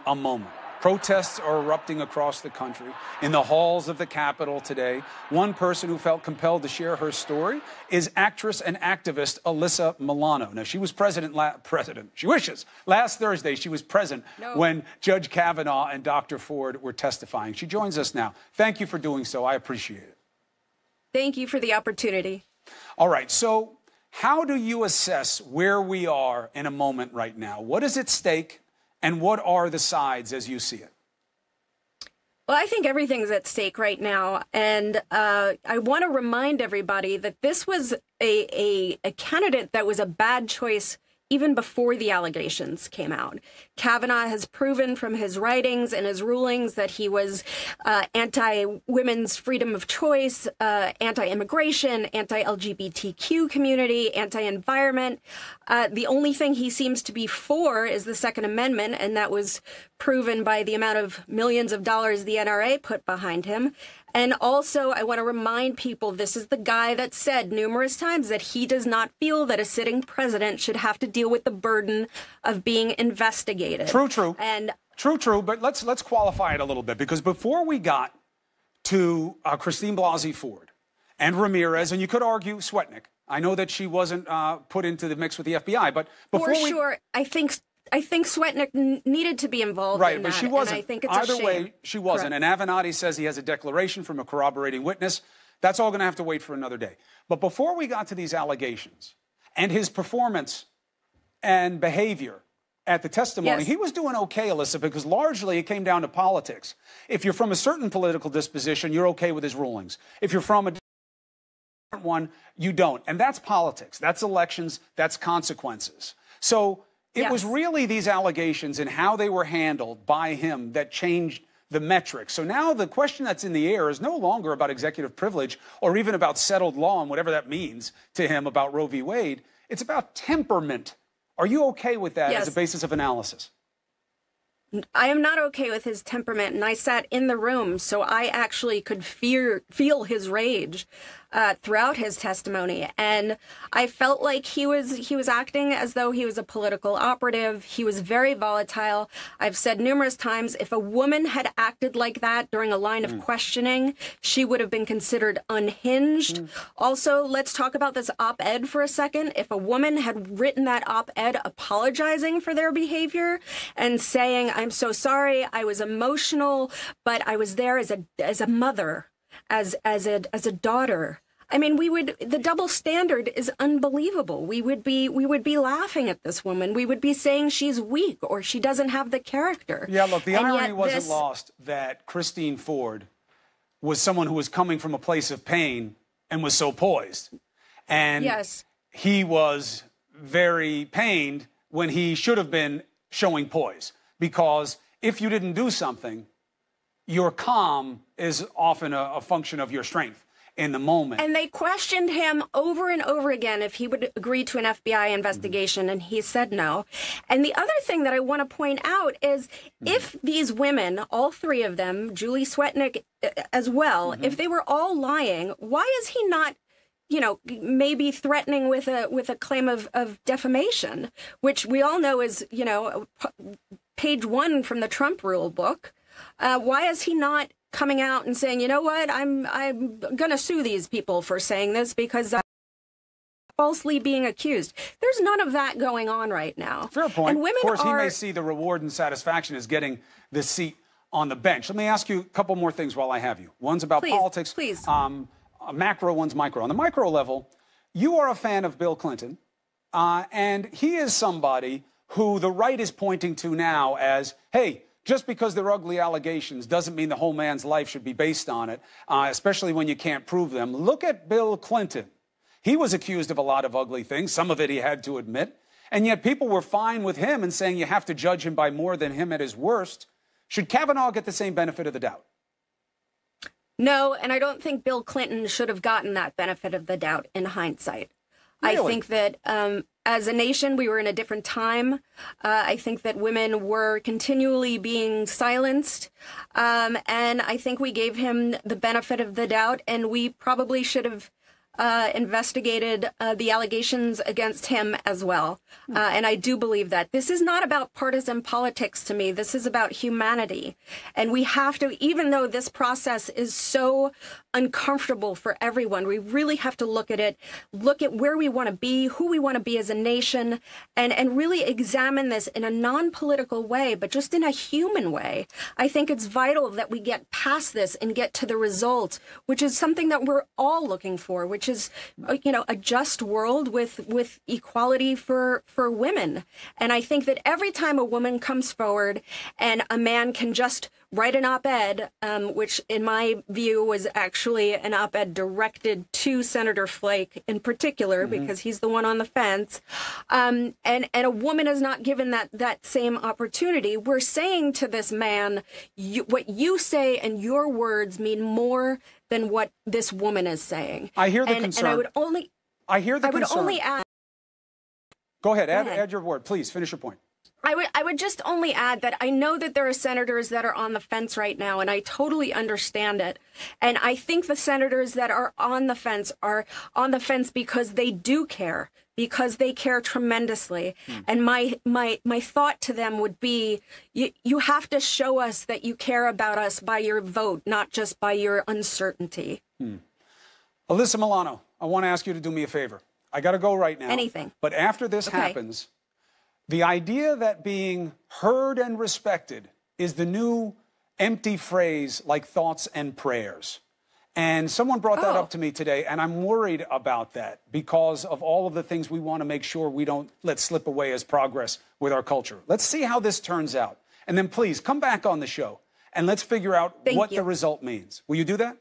A moment. Protests are erupting across the country. In the halls of the Capitol today, one person who felt compelled to share her story is actress and activist Alyssa Milano. Now, she was last Thursday, she was present when Judge Kavanaugh and Dr. Ford were testifying. She joins us now. Thank you for doing so. I appreciate it. Thank you for the opportunity. All right. So how do you assess where we are in a moment right now? What is at stake? And what are the sides as you see it? Well, I think everything's at stake right now. And I want to remind everybody that this was a candidate that was a bad choice even before the allegations came out. Kavanaugh has proven from his writings and his rulings that he was anti-women's freedom of choice, anti-immigration, anti-LGBTQ community, anti-environment. The only thing he seems to be for is the Second Amendment, and that was proven by the amount of millions of dollars the NRA put behind him. And also, I want to remind people, this is the guy that said numerous times that he does not feel that a sitting president should have to deal with the burden of being investigated. True. And true. But let's qualify it a little bit, because before we got to Christine Blasey Ford and Ramirez, and you could argue Swetnick, I know that she wasn't put into the mix with the FBI, but before I think Swetnick needed to be involved in that, but she wasn't. And I think it's Either a shame. way, she wasn't. Correct. And Avenatti says he has a declaration from a corroborating witness. That's all going to have to wait for another day. But before we got to these allegations and his performance and behavior at the testimony, he was doing okay, Alyssa, because largely it came down to politics. If you're from a certain political disposition, you're okay with his rulings. If you're from a different one, you don't. And that's politics. That's elections. That's consequences. So it was really these allegations and how they were handled by him that changed the metrics. So now the question that's in the air is no longer about executive privilege or even about settled law and whatever that means to him about Roe v. Wade. It's about temperament. Are you okay with that as a basis of analysis? I am not okay with his temperament, and I sat in the room, so I actually could feel his rage throughout his testimony, and I felt like he was acting as though he was a political operative. He was very volatile. I've said numerous times, if a woman had acted like that during a line of questioning, she would have been considered unhinged. Also, let's talk about this op-ed for a second. If a woman had written that op-ed apologizing for their behavior and saying, "I'm so sorry, I was emotional, but I was there as a mother, as a daughter." I mean, the double standard is unbelievable. We would be laughing at this woman. We would be saying she's weak or she doesn't have the character. Yeah, look, the irony wasn't lost that Christine Ford was someone who was coming from a place of pain and was so poised. And he was very pained when he should have been showing poise. Because if you didn't do something, your calm is often a function of your strength in the moment. And they questioned him over and over again if he would agree to an FBI investigation, and he said no. And the other thing that I want to point out is if these women, all three of them, Julie Swetnick as well, if they were all lying, why is he not, you know, maybe threatening with a claim of defamation, which we all know is, you know, page 1 from the Trump rule book? Why is he not coming out and saying, you know what, I'm going to sue these people for saying this because I'm falsely being accused? There's none of that going on right now. Fair point. And women of course, he may see the reward and satisfaction as getting the seat on the bench. Let me ask you a couple more things while I have you. One's about politics. Please. Macro, one's micro. On the micro level, you are a fan of Bill Clinton, and he is somebody who the right is pointing to now as, hey, just because they're ugly allegations doesn't mean the whole man's life should be based on it, especially when you can't prove them. Look at Bill Clinton. He was accused of a lot of ugly things. Some of it he had to admit. And yet people were fine with him and saying you have to judge him by more than him at his worst. Should Kavanaugh get the same benefit of the doubt? No, and I don't think Bill Clinton should have gotten that benefit of the doubt in hindsight. Really? I think that as a nation, we were in a different time. I think that women were continually being silenced. And I think we gave him the benefit of the doubt, and we probably should have investigated the allegations against him as well. And I do believe that. This is not about partisan politics to me. This is about humanity. And we have to, even though this process is so uncomfortable for everyone, we really have to look at it, look at where we want to be, who we want to be as a nation, and really examine this in a non-political way, but just in a human way. I think it's vital that we get past this and get to the result, which is something that we're all looking for, which is, you know, a just world with equality for women. And I think that every time a woman comes forward and a man can just write an op-ed, which in my view was actually an op-ed directed to Senator Flake in particular, because he's the one on the fence, and a woman is not given that same opportunity. We're saying to this man, what you say and your words mean more than what this woman is saying. I hear the concern. And I would only add. Go ahead. Add your word, please. Finish your point. I would just only add that I know that there are senators that are on the fence right now, and I totally understand it. And I think the senators that are on the fence because they do care, because they care tremendously. And my thought to them would be, you have to show us that you care about us by your vote, not just by your uncertainty. Alyssa Milano, I want to ask you to do me a favor. I got to go right now. Anything. But after this happens, the idea that being heard and respected is the new empty phrase like thoughts and prayers. And someone brought that up to me today, and I'm worried about that because of all of the things we want to make sure we don't let slip away as progress with our culture. Let's see how this turns out. And then please come back on the show and let's figure out what the result means. Will you do that?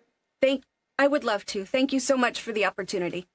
I would love to. Thank you so much for the opportunity.